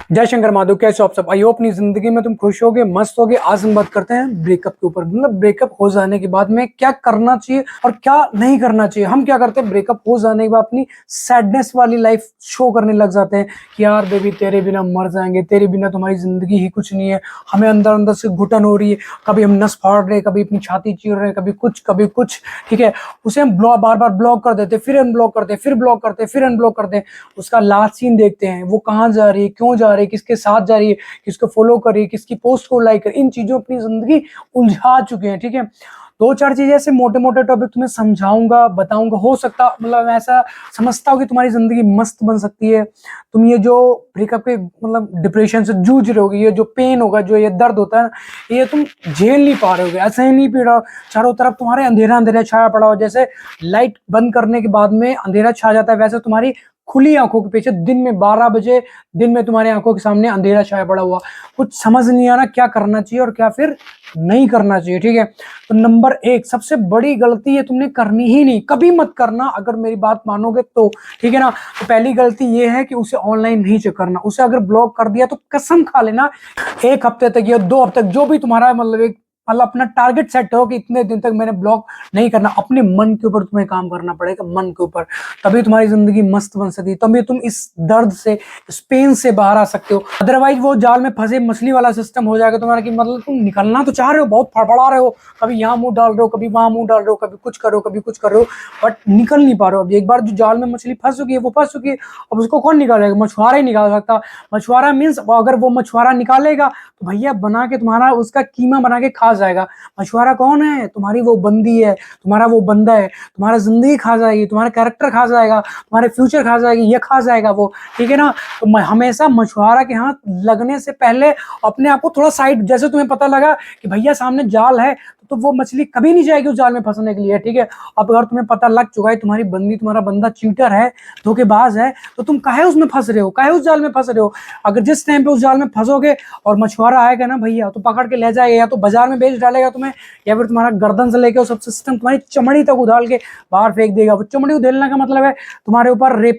जय शंकर महादेव। कैसे हो आप सब? आई होप अपनी जिंदगी में तुम खुश होगे, मस्त होगे। आज हम बात करते हैं ब्रेकअप के ऊपर। मतलब ब्रेकअप हो जाने के बाद में क्या करना चाहिए और क्या नहीं करना चाहिए। हम क्या करते हैं, ब्रेकअप हो जाने के बाद अपनी सैडनेस वाली लाइफ शो करने लग जाते हैं कि यार बेबी तेरे बिना मर जाएंगे, तेरे बिना तुम्हारी जिंदगी ही कुछ नहीं है। हमें अंदर अंदर से घुटन हो रही है, कभी हम नस फाड़ रहे हैं, कभी अपनी छाती चीर रहे हैं, कभी कुछ कभी कुछ। ठीक है, उसे हम बार बार ब्लॉक कर देते, फिर अनब्लॉक करते, फिर ब्लॉक करते, फिर अनब्लॉक करते। उसका लास्ट सीन देखते हैं, वो कहाँ जा रही है, क्यों जा रही है, किसके साथ जा रही है, किसको फॉलो कर रही है, किसकी पोस्ट को लाइक कर। इन चीजों अपनी जिंदगी उलझा चुके हैं। ठीक है, दो चार चीजें ऐसे मोटे मोटे टॉपिक तुम्हें समझाऊंगा, बताऊंगा। हो सकता मतलब ऐसा समझता हूँ कि तुम्हारी जिंदगी मस्त बन सकती है। तुम ये जो ब्रेकअप के मतलब डिप्रेशन से जूझ रहे होगे, ये जो पेन होगा, जो ये दर्द होता है ना, ये तुम झेल नहीं पा रहे होगे। ऐसा ही नहीं पी रहा, चारों तरफ तुम्हारे अंधेरा अंधेरा छाया पड़ा हो। जैसे लाइट बंद करने के बाद में अंधेरा छा जाता है, वैसे तुम्हारी खुली आंखों के पीछे दिन में 12 बजे दिन में तुम्हारी आंखों के सामने अंधेरा छाया पड़ा हुआ। कुछ समझ नहीं आ रहा क्या करना चाहिए और क्या फिर नहीं करना चाहिए। ठीक है, तो नंबर 1 सबसे बड़ी गलती ये तुमने करनी ही नहीं, कभी मत करना अगर मेरी बात मानोगे तो। ठीक है ना, तो पहली गलती ये है कि उसे ऑनलाइन नहीं चेक करना। उसे अगर ब्लॉक कर दिया तो कसम खा लेना 1 हफ्ते तक या 2 हफ्ते तक, जो भी तुम्हारा मतलब एक मतलब अपना टारगेट सेट हो कि इतने दिन तक मैंने ब्लॉक नहीं करना। अपने मन के ऊपर तुम्हें काम करना पड़ेगा, मन के ऊपर। तभी तुम्हारी जिंदगी मस्त बन सकती है, तभी तुम इस दर्द से, इस पेन से बाहर आ सकते हो। अदरवाइज वो जाल में फंसे मछली वाला सिस्टम हो जाएगा तुम्हारा कि मतलब तुम निकलना तो चाह रहे हो, बहुत फड़फड़ा रहे हो, कभी यहाँ मुंह डाल रहे हो, कभी वहां मुंह डाल रहे हो, कभी कुछ कर रहे हो, कभी कुछ कर रहे हो, बट निकल नहीं पा रहे हो। अब एक बार जो जाल में मछली फंस चुकी है वो फंस चुकी है। अब उसको कौन निकालेगा? मछुआरा ही निकाल सकता। मछुआरा मीन्स अगर वो मछुआरा निकालेगा तो भैया बना के तुम्हारा उसका कीमा बना के खा जाएगा। मछुआरा कौन है? तुम्हारी वो बंदी है, तुम्हारा वो बंदा है। तुम्हारा जिंदगी खा जाएगी, तुम्हारा कैरेक्टर खा जाएगा, तुम्हारे फ्यूचर खा जाएगी, ये खा जाएगा वो। ठीक है ना, तो हमेशा मछुआरा के हाथ लगने से पहले अपने आप को थोड़ा साइड, जैसे तुम्हें पता लगा कि भैया सामने जाल है, तो वो मछली कभी नहीं जाएगी उस जाल में फंसने के लिए। ठीक है, अब अगर तुम्हें पता लग चुका है तुम्हारी बंदी, तुम्हारा बंदा चीटर है, धोखेबाज है, तो तुम काहे उसमें फंस रहे हो, काहे उस जाल में फंस रहे हो? अगर जिस टाइम पे उस जाल में फंसोगे और मछुआरा आएगा ना भैया, तो पकड़ के ले जाएगा, या तो बाजार में बेच डालेगा तुम्हें, या फिर तुम्हारा गर्दन से लेके वो सब सिस्टम तुम्हारी चमड़ी तक उधाल के बाहर फेंक देगा। वो चमड़ी उधेलने का मतलब है तुम्हारे ऊपर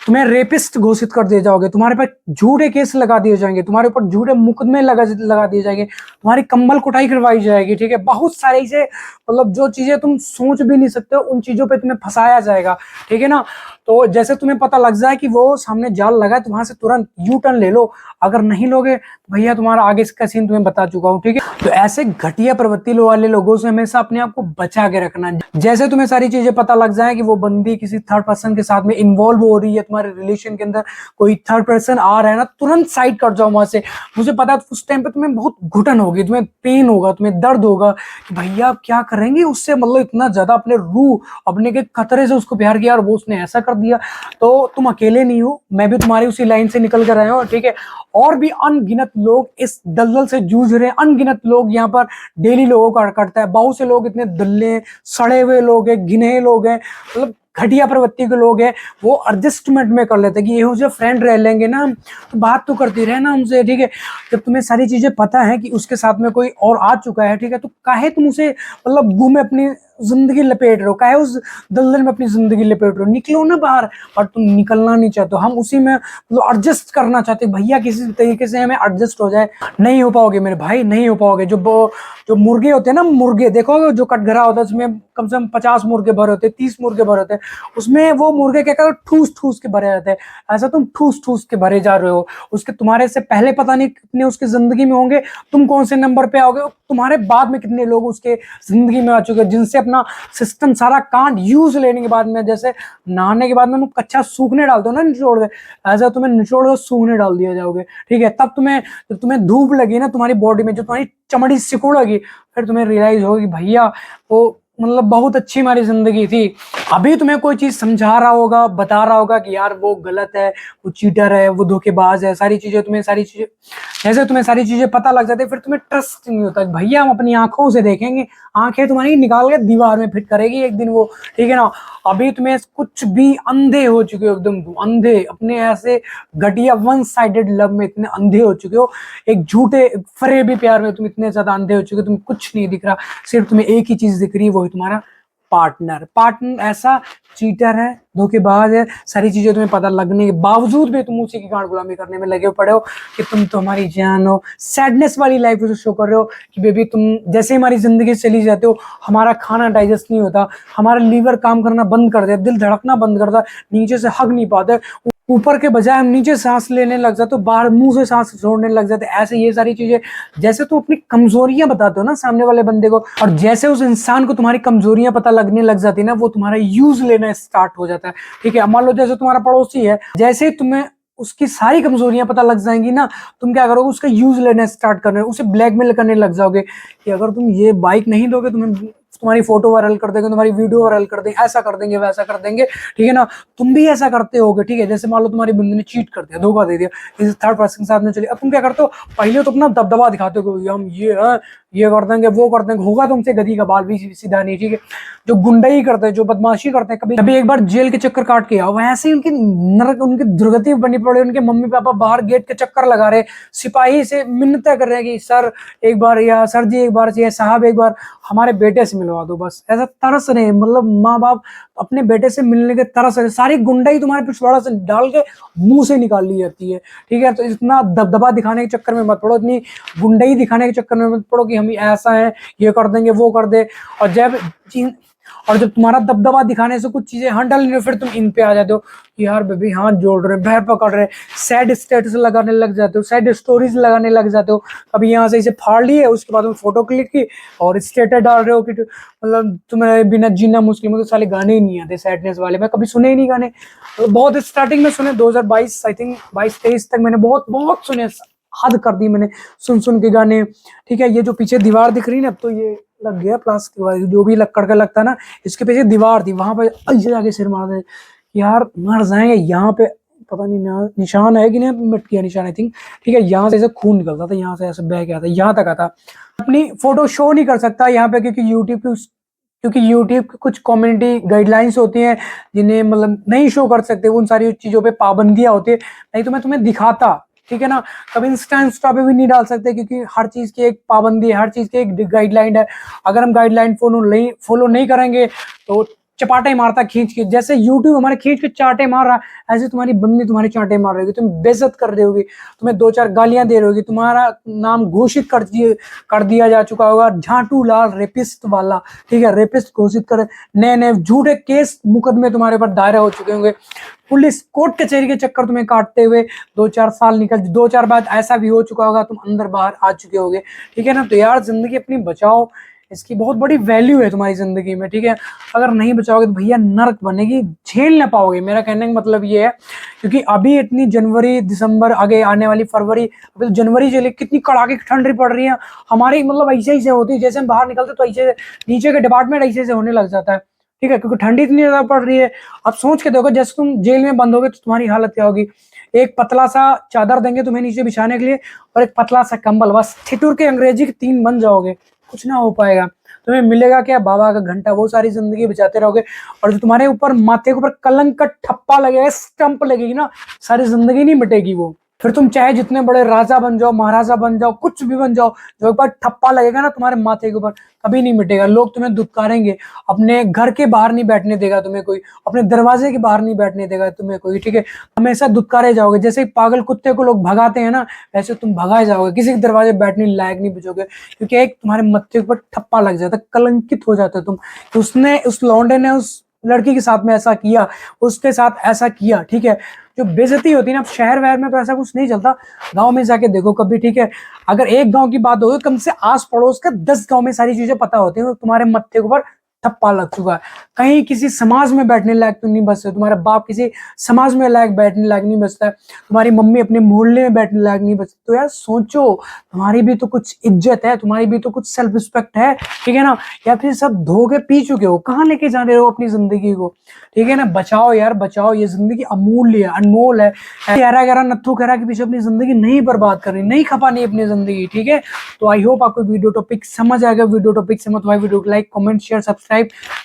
तुम्हें रेपिस्ट घोषित कर दिए जाओगे, तुम्हारे पर झूठे केस लगा दिए जाएंगे, तुम्हारे ऊपर झूठे मुकदमे लगा दिए जाएंगे, तुम्हारी कंबल कुटाई करवाई जाएगी। ठीक है, बहुत सारी चीजें, मतलब जो चीजें तुम सोच भी नहीं सकते हो, उन चीजों पे तुम्हें फंसाया जाएगा। ठीक है ना, तो जैसे तुम्हें पता लग जाए कि वो सामने जाल लगा है तो वहां से तुरंत यू टर्न ले लो। अगर नहीं लोगे तो भैया तुम्हारा आगे का सीन तुम्हें बता चुका हूँ। ठीक है, तो ऐसे घटिया प्रवृत्ति वाले लोगों से हमेशा अपने आप को बचा के रखना। जैसे तुम्हें सारी चीजें पता लग जाए कि वो बंदी किसी थर्ड पर्सन के साथ में इन्वॉल्व हो रही है, तुम्हारे रिलेशन के अंदर कोई थर्ड पर्सन आ रहा है ना, तुरंत साइड कर जाओ वहां से। मुझे पता है उस टाइम पे तुम्हें बहुत घुटन होगी, तुम्हें पेन होगा, तुम्हें दर्द होगा कि भैया आप क्या करेंगे उससे, मतलब इतना ज्यादा अपने रूह, अपने के खतरे से उसको प्यार किया और वो उसने ऐसा कर दिया। तो तुम अकेले नहीं हो, मैं भी तुम्हारी उसी लाइन से निकल कर आया हूँ। ठीक है, और भी अनगिनत लोग इस दलदल से जूझ रहे हैं। अनगिनत लोग यहाँ पर डेली लोगों का कटता है। बहुत से लोग इतने दल्ले हैं, सड़े हुए लोग हैं, गिने लोग हैं, मतलब घटिया प्रवृत्ति के लोग हैं। वो एडजस्टमेंट में कर लेते हैं कि ये जो फ्रेंड रह लेंगे ना, तो बात तो करती रहे ना हमसे। ठीक है, जब तुम्हें सारी चीजें पता है कि उसके साथ में कोई और आ चुका है, ठीक है, तो काहे तुम उसे मतलब गुम अपनी जिंदगी लपेट रहे हो, काहे उस दलदल में अपनी जिंदगी लपेट रहे हो? निकलो ना बाहर। और तुम निकलना नहीं चाहते हो, हम उसी में मतलब एडजस्ट करना चाहते हैं भैया, किसी तरीके से हमें एडजस्ट हो जाए। नहीं हो पाओगे मेरे भाई, नहीं हो पाओगे। जो मुर्गे होते हैं ना, मुर्गे देखोगे जो कटघरा होता है, उसमें कम से कम 50 मुर्गे भरे होते हैं, 30 मुर्गे भरे होते हैं, उसमें वो मुर्गे क्या करते, ठूस ठूस के भरे रहते हैं। ऐसा तुम ठूस ठूस के भरे जा रहे हो। उसके तुम्हारे से पहले पता नहीं कितने उसकी जिंदगी में होंगे, तुम कौन से नंबर पे आओगे, तुम्हारे बाद में कितने लोग उसके जिंदगी में आ चुके हैं, जिनसे अपना सिस्टम सारा कांड यूज लेने के बाद में, जैसे नहाने के बाद में तुम कच्चा सूखने डालते हो ना निचोड़ के, ऐसा तुम्हें निचोड़ के सूखने डाल दिया जाओगे। ठीक है, तब जब तुम्हें धूप लगी ना तुम्हारी बॉडी में, जो तुम्हारी चमड़ी सिकुड़ेगी, फिर तुम्हें रियलाइज होगा कि भैया वो मतलब बहुत अच्छी हमारी जिंदगी थी। अभी तुम्हें कोई चीज समझा रहा होगा, बता रहा होगा कि यार वो गलत है, वो चीटर है, वो धोखेबाज है, सारी चीजें जैसे तुम्हें सारी चीजें पता लग जाती है, फिर तुम्हें ट्रस्ट नहीं होता भैया हम अपनी आंखों से देखेंगे, आंखें तुम्हारी निकाल के दीवार में फिट करेगी एक दिन वो। ठीक है ना, अभी तुम्हें कुछ भी अंधे हो चुके हो, एकदम तुम अंधे अपने ऐसे घटिया वन साइडेड लव में इतने अंधे हो चुके हो, एक झूठे फरेबी प्यार में तुम इतने ज्यादा अंधे हो चुके हो, तुम्हें कुछ नहीं दिख रहा, सिर्फ तुम्हें एक ही चीज दिख रही है, वो है तुम्हारा पार्टनर। पार्टनर ऐसा चीटर है, धोखेबाज है, सारी चीजें तुम्हें पता लगने के बावजूद भी तुम उसी की गांड गुलामी करने में लगे पड़े हो कि तुम तो हमारी जान हो। सैडनेस वाली लाइफ उसे शो कर रहे हो कि बेबी तुम जैसे हमारी जिंदगी से चली जाते हो, हमारा खाना डाइजेस्ट नहीं होता, हमारा लीवर काम करना बंद कर दे, दिल धड़कना बंद कर दे, नीचे से हग नहीं पाते, ऊपर के बजाय हम नीचे सांस लेने लग जाते हो, बाहर मुंह से सांस छोड़ने लग जाते, ऐसे ये सारी चीजें। जैसे तुम अपनी कमजोरियां बताते हो ना सामने वाले बंदे को, और जैसे उस इंसान को तुम्हारी कमजोरियां पता लगने लग जाती है ना, वो तुम्हारा यूज लेना स्टार्ट हो जाता है। ठीक है, मान लो जैसे तुम्हारा पड़ोसी है, जैसे तुम्हें उसकी सारी कमजोरियां पता लग जाएंगी ना, तुम क्या करोगे, उसका यूज लेना स्टार्ट करने, उसे ब्लैकमेल करने लग जाओगे कि अगर तुम ये बाइक नहीं दोगे तुम्हें तुम्हारी फोटो वायरल कर देंगे, तुम्हारी वीडियो वायरल कर देंगे, ऐसा कर देंगे, वैसा कर देंगे। ठीक है ना, तुम भी ऐसा करते होगे। ठीक है, जैसे मान लो तुम्हारी बंदी ने चीट कर दिया, धोखा दे दिया, किसी थर्ड पर्सन के साथ में चली, अब तुम क्या करते हो, पहले तो अपना दबदबा दिखाते हो, हम ये कर देंगे, वो कर देंगे, होगा तुमसे गधी का बाल भी सीधा नहीं। ठीक है, जो गुंडाई करते हैं, जो बदमाशी करते हैं, कभी कभी एक बार जेल के चक्कर काट के आओ, वैसे ही उनकी नरक, उनकी दुर्गति बनी पड़े, उनके मम्मी पापा बाहर गेट के चक्कर लगा रहे, सिपाही से मिन्नतें कर रहे हैं कि सर एक बार, या सर जी एक बार, या साहब एक बार हमारे बेटे से मिलवा दो, बस ऐसा तरस रहे, मतलब माँ बाप अपने बेटे से मिलने के तरस रहे, सारी गुंडाई तुम्हारे पिछवाड़ा से डाल के मुंह से निकाल ली जाती है। ठीक है, तो इतना दबदबा दिखाने के चक्कर में मत पड़ो, इतनी गुंडाई दिखाने के चक्कर में मत पड़ो कि हम ऐसा है, ये कर देंगे, वो कर दे। और जब तुम्हारा दबदबा दिखाने से कुछ चीजें हैंडल नहीं हो, फिर तुम इन पे आ जाते हो कि यार बेबी हाथ जोड़ रहे, पैर पकड़ रहे, सैड स्टेटस लगाने लग जाते हो, सैड स्टोरीज लगाने लग जाते हो, कभी यहाँ से इसे फाड़ लिए, उसके बाद में फोटो क्लिक की और स्टेटस डाल रहे हो कि मतलब तुम्हें बिना जीना मुश्किल, मुझे साले गाने ही नहीं आते सैडनेस वाले, मैं कभी सुने ही नहीं गाने। तो बहुत स्टार्टिंग में सुने 2022 आई थिंक 22-23 तक मैंने बहुत बहुत सुने, हद कर दी मैंने सुन के गाने। ठीक है, ये जो पीछे दीवार दिख रही है ना, अब तो ये लग गया प्लास्टिक वाली, जो भी लक्कड़ का लगता है ना, इसके पीछे दीवार थी, वहां पर ऐसे जाके सिर मार दे यार, मर जाएंगे। यहाँ पे पता नहीं निशान है कि नहीं, मिट गया निशान आई थिंक। ठीक है, यहाँ से ऐसे खून निकलता था, यहाँ से ऐसे बह गया था, यहाँ तक आता। अपनी फोटो शो नहीं कर सकता यहाँ पे, क्योंकि यूट्यूब की कुछ कम्युनिटी गाइडलाइंस होती हैं जिन्हें मतलब नहीं शो कर सकते, उन सारी चीज़ों पे पाबंदियां होती है, नहीं तो मैं तुम्हें दिखाता। ठीक है ना, कभी इंस्टा पे भी नहीं डाल सकते क्योंकि हर चीज़ की एक पाबंदी है, हर चीज़ की एक गाइडलाइन है। अगर हम गाइडलाइन फॉलो नहीं करेंगे तो चपाटे मारता खींच के, जैसे यूट्यूब हमारे खींच के चाटे मार रहा है, ऐसे तुम्हारी बंदी तुम्हारी चाटे मार रही होगी, तुम बेइज्जत कर रही होगी, तुम्हें 2-4 गालियां दे रही होगी, तुम्हारा नाम घोषित कर दिया जा चुका होगा, झाटू लाल रेपिस्ट वाला। ठीक है, रेपिस्ट घोषित कर, नए नए झूठे केस मुकदमे तुम्हारे ऊपर दायर हो चुके होंगे, पुलिस कोर्ट कचहरी के चक्कर तुम्हें काटते हुए 2-4 साल निकल, 2-4 बार ऐसा भी हो चुका होगा, तुम अंदर बाहर आ चुके होगे। ठीक है ना, तो यार जिंदगी अपनी बचाओ, इसकी बहुत बड़ी वैल्यू है तुम्हारी जिंदगी में। ठीक है, अगर नहीं बचाओगे तो भैया नर्क बनेगी, झेल ना पाओगे, मेरा कहने का मतलब ये है। क्योंकि अभी इतनी जनवरी दिसंबर, आगे आने वाली फरवरी, अभी तो जनवरी चले, कितनी कड़ाके की ठंड पड़ रही है हमारी, मतलब ऐसे ऐसे होती है, जैसे हम बाहर निकलते तो ऐसे नीचे के डिपार्टमेंट ऐसे ऐसे होने लग जाता है। ठीक है, क्योंकि ठंडी इतनी ज्यादा पड़ रही है। अब सोच के देखो, जैसे तुम जेल में बंद होगे तो तुम्हारी हालत क्या होगी, एक पतला सा चादर देंगे तुम्हें नीचे बिछाने के लिए और एक पतला सा कंबल, बस ठिठुर के अंग्रेजी के 3 बन जाओगे, कुछ ना हो पाएगा। तुम्हें मिलेगा क्या, बाबा का घंटा, वो सारी जिंदगी बचाते रहोगे। और जो तुम्हारे ऊपर माथे के ऊपर कलंक का ठप्पा लगेगा, स्टंप लगेगी ना, सारी जिंदगी नहीं मिटेगी वो। फिर तुम चाहे जितने बड़े राजा बन जाओ, महाराजा बन जाओ, कुछ भी बन जाओ, जो एक बार ठप्पा लगेगा ना तुम्हारे माथे के ऊपर, कभी नहीं मिटेगा। लोग तुम्हें दुत्कारेंगे, अपने घर के बाहर नहीं बैठने देगा तुम्हें कोई, अपने दरवाजे के बाहर नहीं बैठने देगा तुम्हें कोई। ठीक है, हमेशा दुत्कारे जाओगे, जैसे पागल कुत्ते को लोग भगाते हैं ना, वैसे तुम भगाए जाओगे, किसी के दरवाजे बैठने लायक नहीं बचोगे, क्योंकि एक तुम्हारे माथे के ऊपर ठप्पा लग जाता, कलंकित हो जाता तुम। उस लौंडे ने उस लड़की के साथ में ऐसा किया, उसके साथ ऐसा किया। ठीक है, जो बेइज्जती होती है ना, शहर वहर में तो ऐसा कुछ नहीं चलता, गांव में जाके देखो कभी। ठीक है, अगर एक गांव की बात हो, कम से आस पड़ोस का 10 गांव में सारी चीजें पता होती है, तो तुम्हारे मत्थे के ऊपर ठप्पा लग चुका है। कहीं किसी समाज में बैठने लायक तो नहीं बचते, तुम्हारा बाप किसी समाज में लायक बैठने लायक नहीं बचता है, तुम्हारी मम्मी अपने मोहल्ले में बैठने लायक नहीं बचती। तो यार सोचो, तुम्हारी भी तो कुछ इज्जत है, तुम्हारी भी तो कुछ सेल्फ रिस्पेक्ट है। ठीक है ना, या फिर सब धोखे पी चुके हो, कहाँ लेके जा रहे हो अपनी जिंदगी को। ठीक है ना, बचाओ यार बचाओ, ये जिंदगी अमूल्य है, अनमोल है। गहरा गहरा नत्थु गहरा के पीछे अपनी जिंदगी नहीं बर्बाद करनी, नहीं खपानी अपनी जिंदगी। ठीक है, तो आई होप आपको वीडियो टॉपिक समझ आएगा। वीडियो टॉपिक समझ तो भाई वीडियो को लाइक, कमेंट, शेयर, सब्सक्राइब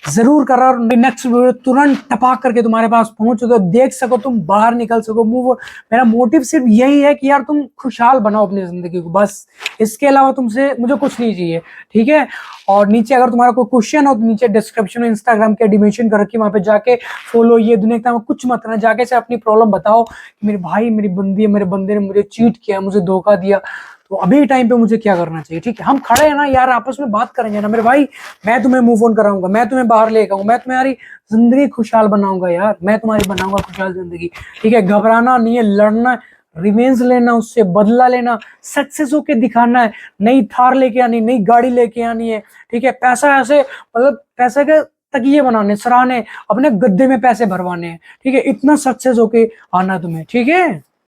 जरूर करना। कर और नेक्स्ट वीडियो तुरंत टपाक करके तुम्हारे पास पहुंच सको, देख सको, तुम बाहर निकल सको, मूव। मेरा मोटिव सिर्फ यही है कि यार तुम खुशहाल बनाओ अपनी जिंदगी को, बस। इसके अलावा तुमसे मुझे कुछ नहीं चाहिए, ठीक है। और नीचे अगर तुम्हारा कोई क्वेश्चन हो तो नीचे डिस्क्रिप्शन में इंस्टाग्राम के डिमेंशन कर रखी, वहां पे जाके फॉलो, ये दुनिया का कुछ मत करना, जाके से अपनी प्रॉब्लम बताओ कि मेरे भाई, मेरी बंदी, मेरे बंदे ने मुझे चीट किया, मुझे धोखा दिया, तो अभी टाइम पे मुझे क्या करना चाहिए, ठीक है। हम खड़े हैं ना यार, आपस में बात करेंगे ना मेरे भाई। मैं तुम्हें मूव ऑन कराऊंगा, मैं तुम्हें बाहर लेकर आऊंगा, मैं तुम्हारी जिंदगी खुशहाल बनाऊंगा यार, मैं तुम्हारी बनाऊंगा खुशहाल जिंदगी, ठीक है। घबराना नहीं है, लड़ना, रिवेंज लेना, उससे बदला लेना, सक्सेस होके दिखाना है, नई थार लेके आनी, नई गाड़ी लेके आनी है, ठीक है। पैसा ऐसे, मतलब पैसे के तकिए बनाने, सराहने, अपने गद्दे में पैसे भरवाने हैं, ठीक है। इतना सक्सेस होके आना तुम्हें, ठीक है।